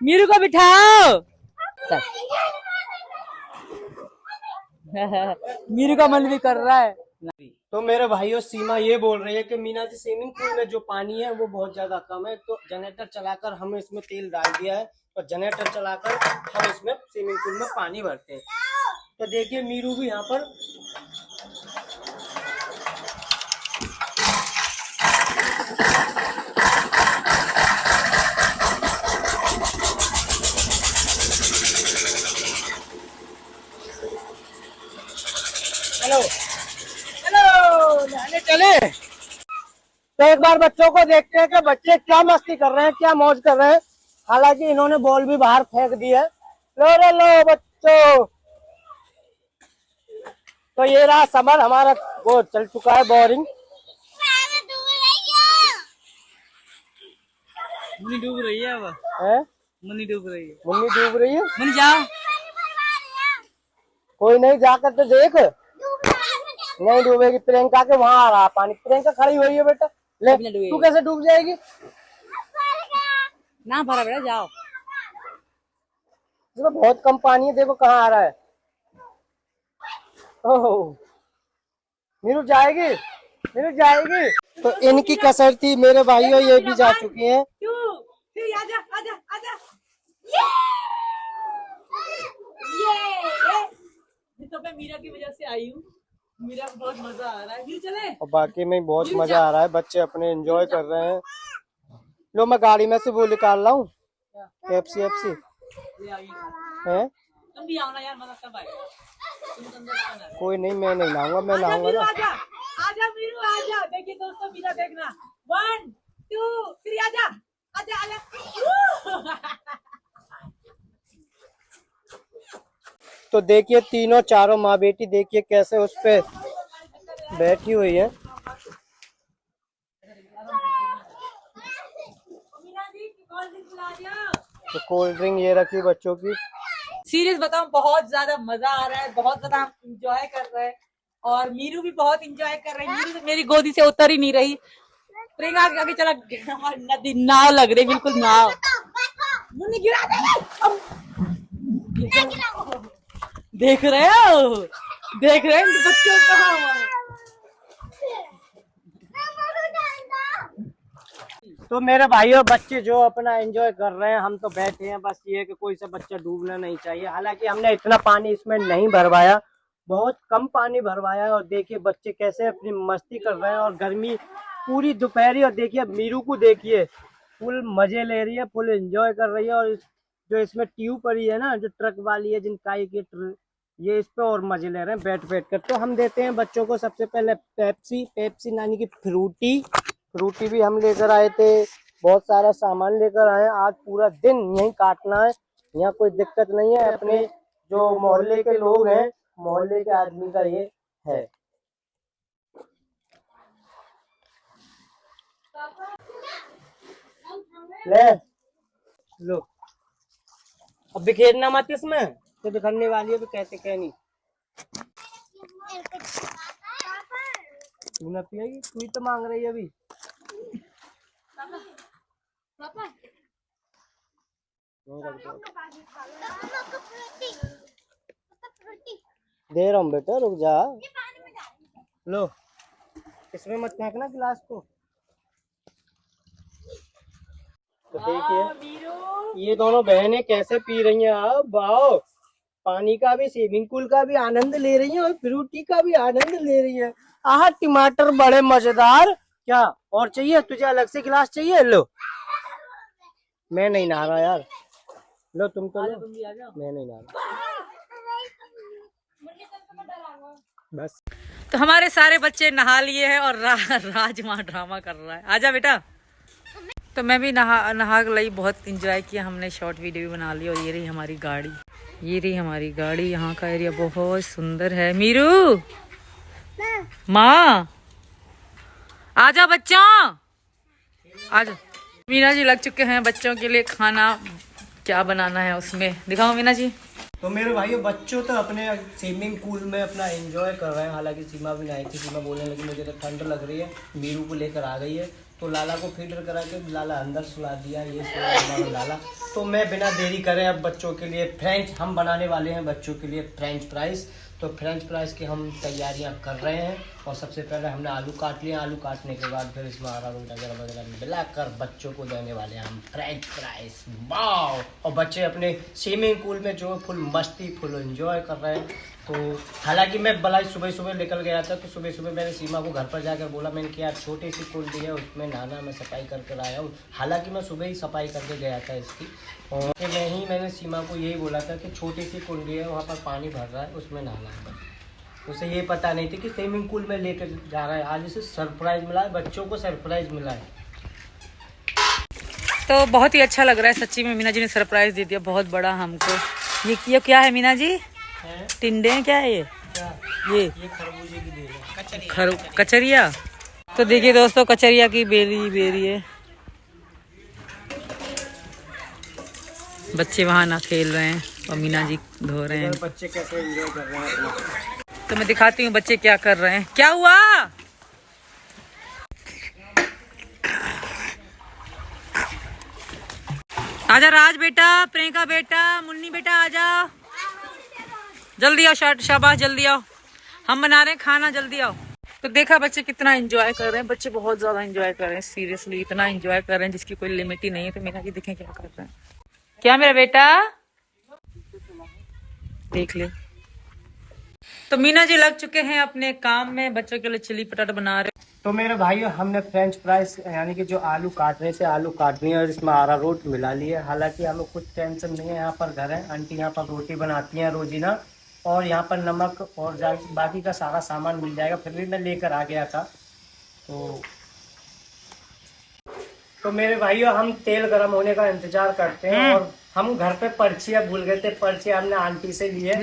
मीरू को बिठाओ। मीरू का मन भी कर रहा है। तो मेरे भाइयों सीमा ये बोल रही है कि मीना जी स्विमिंग पूल में जो पानी है वो बहुत ज्यादा कम है, तो जनरेटर चलाकर हम इसमें तेल डाल दिया है और जनरेटर चलाकर हम इसमें स्विमिंग पूल में पानी भरते हैं। तो देखिए मीरू भी यहाँ पर हेलो हेलो नहाने चले। तो एक बार बच्चों को देखते हैं कि बच्चे क्या मस्ती कर रहे हैं, क्या मौज कर रहे हैं। हालांकि इन्होंने बॉल भी बाहर फेंक दी है। लो रे लो बच्चों। तो ये रहा समर हमारा, वो चल चुका है बोरिंग। मुन्नी डूब रही है अब। मुन्नी डूब रही है। मुन्नी डूब रही है। मुन्नी जाओ। कोई नहीं, जाकर तो देख। नहीं डूबेगी, प्रियंका के वहाँ आ रहा पानी। प्रियंका खड़ी हुई है बेटा। ले तू कैसे डूब जाएगी? ना भरा बेटा, जाओ। इसमें बहुत कम पानी है, देखो कहाँ आ रहा है। ओह मीरू जाएगी, मीरू जाएगी। तो इनकी कसर थी मेरे भाइयों, ये भी जा चुकी हैं। आजा आजा आजा। तो मैं मीरा की वजह से आई हूँ। मीरा को बहुत मजा आ रहा है। चले। और बाकी में बहुत मजा आ रहा है, बच्चे अपने एंजॉय कर रहे हैं। लो मैं गाड़ी में से वो निकाल रहा हूँ, पेप्सी है। तुम भी आओ ना यार, मजा कब आएगा? कोई नहीं, मैं नहीं नहाऊंगा, मैं नहाऊंगा ना। आजा आजा मीरू आजा। देखिए दोस्तों, मीरा देखना। 1 2 3 आजा आजा आजा। तो देखिए तीनों चारों माँ बेटी देखिए कैसे उस पे बैठी हुई है। तो कोल्ड ड्रिंक ये रखी बच्चों की। सीरियस बताऊं, बहुत ज्यादा मजा आ रहा है, बहुत ज्यादा हम इंजॉय कर रहे हैं। और मीरू भी बहुत इंजॉय कर रही है। मीरू तो मेरी गोदी से उतर ही नहीं रही। प्रियंका आगे चला, हमारी नदी नाव लग रही, बिल्कुल नाव। मुन्नी गिरा देगी। देख रहे हो, देख रहे हैं बच्चों कहाँ। तो मेरे भाइयों बच्चे जो अपना एंजॉय कर रहे हैं, हम तो बैठे हैं। बस ये कि कोई सा बच्चा डूबना नहीं चाहिए। हालांकि हमने इतना पानी इसमें नहीं भरवाया, बहुत कम पानी भरवाया है। और देखिए बच्चे कैसे अपनी मस्ती कर रहे हैं, और गर्मी पूरी दोपहरी। और देखिए मीरू को देखिए, फुल मजे ले रही है, फुल एंजॉय कर रही है। और जो इसमें ट्यूब पड़ी है ना, जो ट्रक वाली है जिनका ये इस पे और मजे ले रहे हैं बैठ बैठ कर। तो हम देते हैं बच्चों को सबसे पहले पेप्सी नानी की फ्रूटी भी हम लेकर आए थे। बहुत सारा सामान लेकर आए। आज पूरा दिन यहीं काटना है, यहाँ कोई दिक्कत नहीं है। अपने जो मोहल्ले के लोग हैं, मोहल्ले के आदमी का ये है। ले लो, अब बिखेरना मत इसमें, तो बिखरने वाली है तो कैसे कहनी। तू ना पिएगी, तू ही तो मांग रही है अभी। दे रहा हूँ बेटा, रुक जा। लो इसमें मत फेंकना गिलास को। तो देखिए ये दोनों बहनें कैसे पी रही हैं। अब वाओ, पानी का भी, स्विमिंग पूल का भी आनंद ले रही हैं और फ्रूटी का भी आनंद ले रही हैं। आह टमाटर बड़े मजेदार। क्या और चाहिए तुझे? अलग से गिलास चाहिए? लो मैं नहीं नहा रहा यार। लो तुम तो लो, मैं नहीं नहा रहा बस। तो हमारे सारे बच्चे नहा लिए हैं और राज वहाँ ड्रामा कर रहा है। आजा बेटा। तो मैं भी नहा ली, बहुत इंजॉय किया हमने, शॉर्ट वीडियो भी बना ली। और ये रही हमारी गाड़ी, ये रही हमारी गाड़ी। यहाँ का एरिया बहुत सुंदर है। मीरू माँ आजा बच्चों, आजा। मीना जी लग चुके हैं बच्चों के लिए खाना, क्या बनाना है उसमें दिखाओ मीना जी। तो मेरे भाइयों बच्चों तो अपने स्विमिंग पूल में अपना एंजॉय कर रहे हैं। हालांकि सीमा भी नहीं थी। सीमा बोलने लगी मुझे तो ठंड लग रही है, मीरू को लेकर आ गई है। तो लाला को फीडर करा के लाला अंदर सुला दिया, ये सुला हमारा लाला। तो मैं बिना देरी करे अब बच्चों के लिए हम बनाने वाले हैं बच्चों के लिए फ्रेंच फ्राइज। तो फ्रेंच फ्राइज की हम तैयारियां कर रहे हैं। और सबसे पहले हमने आलू काट लिया, आलू काटने के बाद फिर इसमें अरारोट वगैरह वगैरह मिलाकर बच्चों को देने वाले हैं हम फ्रेंच फ्राइज। वाओ! और बच्चे अपने स्विमिंग पूल में जो फुल मस्ती फुल एंजॉय कर रहे हैं। तो हालांकि मैं बलाई सुबह सुबह निकल गया था, तो सुबह सुबह मैंने सीमा को घर पर जाकर बोला, मैंने कि यार छोटी सी कुंडी है उसमें नहाना, मैं सफाई करके आया हूँ। हालांकि मैं सुबह ही सफाई करके गया था इसकी, और मैंने सीमा को यही बोला था कि छोटी सी कुंडी है वहाँ पर पानी भर रहा है उसमें नहाना है। उसे ये पता नहीं थी कि स्विमिंग पूल में लेकर जा रहा है। आज इसे सरप्राइज मिला है, बच्चों को सरप्राइज मिला है। तो बहुत ही अच्छा लग रहा है सच्ची में, मीना जी ने सरप्राइज दे दिया बहुत बड़ा हमको। ये क्या है मीना जी? टिंडे क्या है ये? ये खरबूजे की बेल है, कचरिया। तो देखिए दोस्तों, कचरिया की बेरी है। बच्चे वहां ना खेल रहे हैं और मीना जी धो रहे हैं। बच्चे कैसे एंजॉय कर रहे हैं अपना। तो मैं दिखाती हूँ बच्चे क्या कर रहे हैं। क्या हुआ? आजा राज बेटा, प्रियंका बेटा, मुन्नी बेटा आजा, जल्दी आओ। शाबाश, जल्दी आओ, हम बना रहे हैं खाना, जल्दी आओ। तो देखा बच्चे कितना एंजॉय कर रहे हैं। बच्चे बहुत ज्यादा एंजॉय कर रहे हैं, सीरियसली इतना एंजॉय कर रहे हैं जिसकी कोई लिमिट ही नहीं है। तो मीना जी देखें क्या कर रहे हैं। क्या मेरा बेटा? देख ले। तो मीना जी लग चुके हैं अपने काम में, बच्चों के लिए चिली पटाटा बना रहे। तो मेरे भाइयों, हमने फ्रेंच फ्राइज यानी कि जो आलू काटने से आलू काटनी है और इसमें अरारोट मिला लिया। हालांकि हमें कुछ टेंशन नहीं है, यहाँ पर घर है, आंटी यहाँ पर रोटी बनाती हैं रोजीना, और यहाँ पर नमक और बाकी का सारा सामान मिल जाएगा। फिर भी मैं लेकर आ गया था। तो मेरे भाइयों, हम तेल गर्म होने का इंतजार करते हैं। और हम घर पे पर्चियाँ भूल गए थे, पर्चियाँ हमने आंटी से लिए,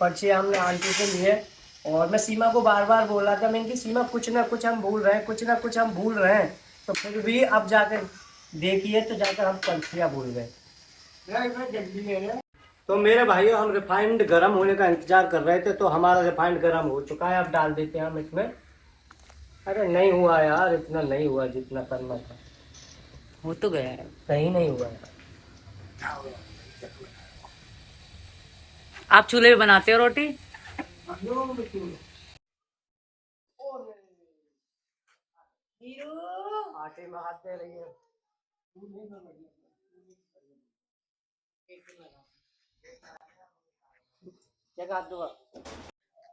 पर्चियाँ हमने आंटी से लिए। और मैं सीमा को बार बार बोल रहा था, मैं कि सीमा कुछ ना कुछ हम भूल रहे हैं, कुछ ना कुछ हम भूल रहे हैं। तो फिर भी अब जाकर देखिए तो जाकर हम पर्चियाँ भूल गए। तो मेरे भाइयों, हम रिफाइंड गरम होने का इंतजार कर रहे थे, तो हमारा रिफाइंड गरम हो चुका है। अब डाल देते हैं हम इसमें। अरे नहीं हुआ यार, इतना नहीं हुआ जितना करना था। हो तो गया है, कहीं नहीं हुआ यार। आप चूल्हे पे बनाते हो रोटी? आटे में हाथ दे रही है।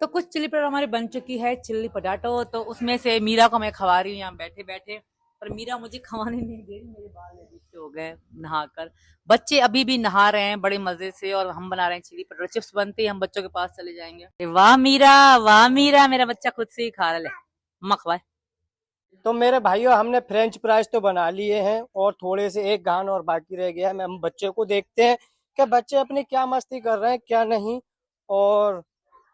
तो कुछ चिल्ली पटाटो हमारी बन चुकी है, चिल्ली पटाटो। तो उसमें से मीरा को मैं खवा रही हूँ यहाँ बैठे बैठे, पर मीरा मुझे खवाने नहीं दे रही। मेरे बाल अजीब से हो गए नहाकर। बच्चे अभी भी नहा रहे हैं बड़े मजे से, और हम बना रहे हैं चिल्ली पटाटो। चिप्स बनते ही हम बच्चों के पास चले जाएंगे। वाह मीरा, वाह मीरा, मेरा बच्चा खुद से ही खा रहा है। मखवा। तो मेरे भाइयों, हमने फ्रेंच फ्राइज तो बना लिए हैं, और थोड़े से एक घान और बाकी रह गया है। हम बच्चे को देखते हैं कि बच्चे अपने क्या मस्ती कर रहे हैं क्या नहीं। और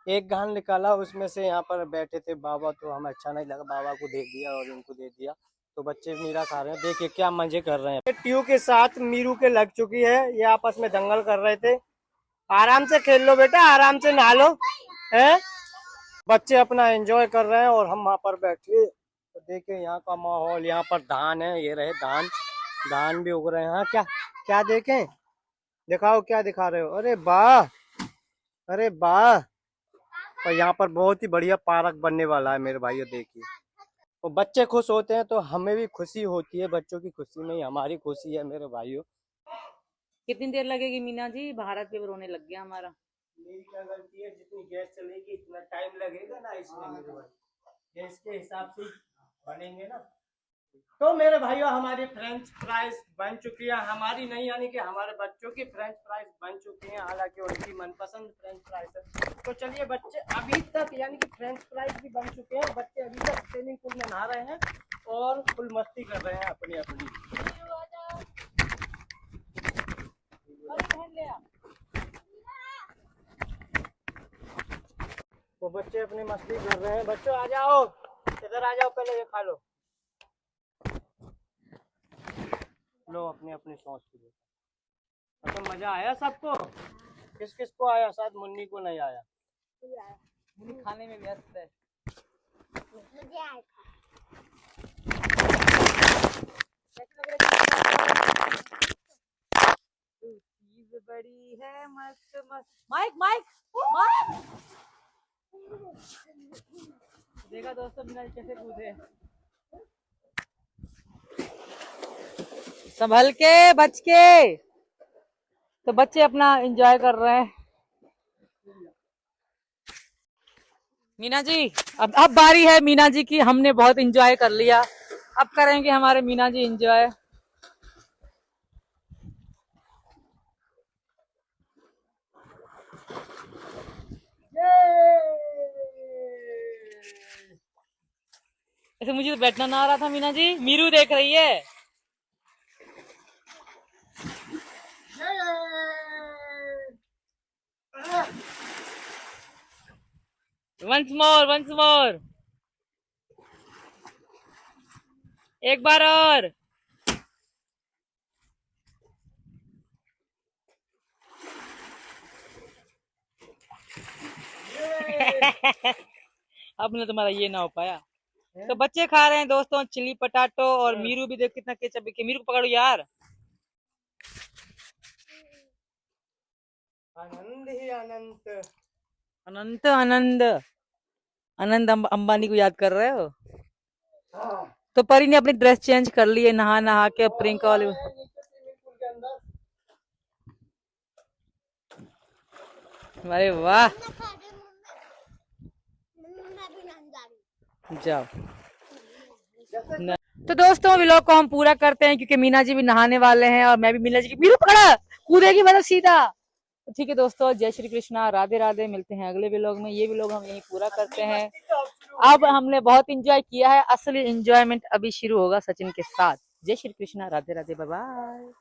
एक घान निकाला उसमें से, यहाँ पर बैठे थे बाबा, तो हमें अच्छा नहीं लगा, बाबा को दे दिया और इनको दे दिया। तो बच्चे मीरा खा रहे हैं, देखिए क्या मजे कर रहे हैं। ट्यू के साथ मीरू के लग चुकी है, ये आपस में दंगल कर रहे थे। आराम से खेल लो बेटा, आराम से नहा लो है। बच्चे अपना एंजॉय कर रहे हैं और हम वहाँ पर बैठे। तो देखिए यहाँ का माहौल, यहाँ पर धान है, ये रहे धान, धान भी उग रहे हैं। हाँ, क्या क्या देखें, दिखाओ क्या दिखा रहे हो। अरे वाह, अरे वाह। और यहाँ पर बहुत ही बढ़िया पार्क बनने वाला है मेरे भाइयों, देखिए। तो बच्चे खुश होते हैं तो हमें भी खुशी होती है, बच्चों की खुशी में ही हमारी खुशी है मेरे भाइयों। कितनी देर लगेगी मीना जी? भारत पेपर होने लग गया हमारा। मेरी क्या गलती है, जितनी गैस चलेगी इतना टाइम लगेगा ना, इसमें मेरे भाई गैस के हिसाब से बनेंगे ना। तो मेरे भाइयों, हमारी फ्रेंच फ्राइज बन चुकी है। हमारी नहीं, यानी कि हमारे बच्चों की फ्रेंच फ्राइज बन चुकी हैं। हालांकि उनकी मनपसंद फ्रेंच फ्राइज है। तो चलिए, बच्चे अभी तक यानी कि फ्रेंच फ्राइज भी बन चुके हैं। बच्चे अभी तक स्विमिंग पूल में नहा रहे हैं और फुल मस्ती कर रहे हैं अपनी अपनी। तो बच्चे अपनी मस्ती कर रहे हैं। बच्चों आ जाओ, इधर आ जाओ, पहले ये खा लो। लो अपने अपने सॉस पी लो। तो मजा आया सबको? किस किस को आया? शायद मुन्नी को नहीं आया। मुन्नी खाने में व्यस्त है। मुझे आया था। चीज बड़ी है मस्त मस्त। Mic mic mic. देखा दोस्तों मीना जी कैसे कूदे। संभल के बच के। तो बच्चे अपना एंजॉय कर रहे हैं। मीना जी अब बारी है मीना जी की। हमने बहुत एंजॉय कर लिया, अब करेंगे हमारे मीना जी एंजॉय। ऐसे मुझे तो बैठना ना आ रहा था मीना जी। मीरू देख रही है। Once more once more. एक बार और। अब ना तुम्हारा ये ना हो पाया। तो बच्चे खा रहे हैं दोस्तों चिली पटाटो, और मीरू भी देख कितना केचप के। मीरू को पकड़ो यार। आनंद ही अनंत। अनंत आनंद। आनंद अंबानी को याद कर रहे हो। तो परी ने अपनी ड्रेस चेंज कर ली है नहा नहा के। प्रियंका वाले अरे वाह जाओ। तो दोस्तों व्लॉग को हम पूरा करते हैं क्योंकि मीना जी भी नहाने वाले हैं और मैं भी मीना जी की। मीरू पकड़ा कूदेगी मतलब सीधा। तो ठीक है दोस्तों, जय श्री कृष्णा, राधे राधे। मिलते हैं अगले व्लॉग में। ये व्लॉग हम यहीं पूरा करते हैं। अब हमने बहुत एंजॉय किया है, असली एंजॉयमेंट अभी शुरू होगा सचिन के साथ। जय श्री कृष्णा, राधे राधे, बाय बाय।